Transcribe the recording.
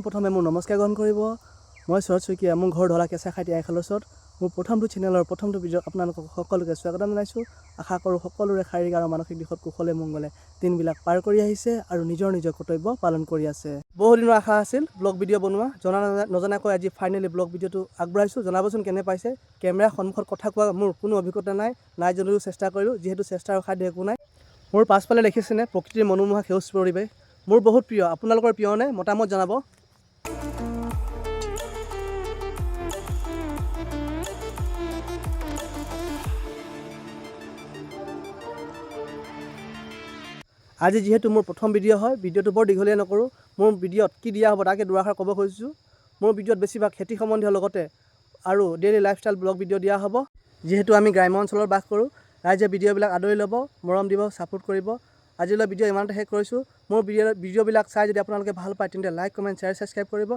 পোনপ্ৰথমে মোৰ নমস্কাৰ গ্ৰহণ কৰিব। মই শৰৎ শইকীয়া, মোৰ ঘৰ ঢলা কেঁচাখাইটি আইখালৰ ওচৰত। মোৰ প্ৰথমটো চেনেলৰ প্ৰথমটো ভিডিঅ'ত আপোনালোকক সকলোকে স্বাগতম জনাইছোঁ। আশা কৰোঁ সকলোৰে শাৰীৰিক আৰু মানসিক দিশত কুশলে মংগলে দিনবিলাক পাৰ কৰি আহিছে আৰু নিজৰ কৰ্তব্য পালন কৰি আছে। বহুদিনৰ আশা আছিল ব্লগ ভিডিঅ' বনোৱা, নজনাকৈ আজি ফাইনেলি ব্লগ ভিডিঅ'টো আগবঢ়াইছোঁ। জনাবচোন কেনে পাইছে। কেমেৰাৰ সন্মুখত কথা কোৱা মোৰ কোনো অভিজ্ঞতা নাই যদিও চেষ্টা কৰিলোঁ, যিহেতু চেষ্টাৰ অসাধ্য একো নাই। মোৰ পাছফালে দেখিছেনে প্ৰকৃতিৰ মনোমোহা সেউজ পৰিৱেশ, মোৰ বহুত প্ৰিয়। আপোনালোকৰ প্ৰিয়নে? মতামত জনাব। আজি যিহেতু মোৰ প্ৰথম ভিডিঅ' হয়, ভিডিঅ'টো বৰ দীঘলীয়া নকৰোঁ। মোৰ ভিডিঅ'ত কি দিয়া হ'ব তাকে দুআষাৰ ক'ব খুজিছোঁ। মোৰ ভিডিঅ'ত বেছিভাগ খেতি সম্বন্ধীয় লগতে আৰু ডেইলি লাইফষ্টাইল ব্লগ ভিডিঅ' দিয়া হ'ব। যিহেতু আমি গ্ৰাম্য অঞ্চলত বাস কৰোঁ, ৰাইজে ভিডিঅ'বিলাক আদৰি ল'ব, মৰম দিব, ছাপোৰ্ট কৰিব। আজিলৈ ভিডিঅ' ইমানতে শেষ কৰিছোঁ। মোৰ ভিডিঅ'বিলাক চাই যদি আপোনালোকে ভাল পায় তেন্তে লাইক, কমেণ্ট, শ্বেয়াৰ, ছাবস্ক্ৰাইব কৰিব।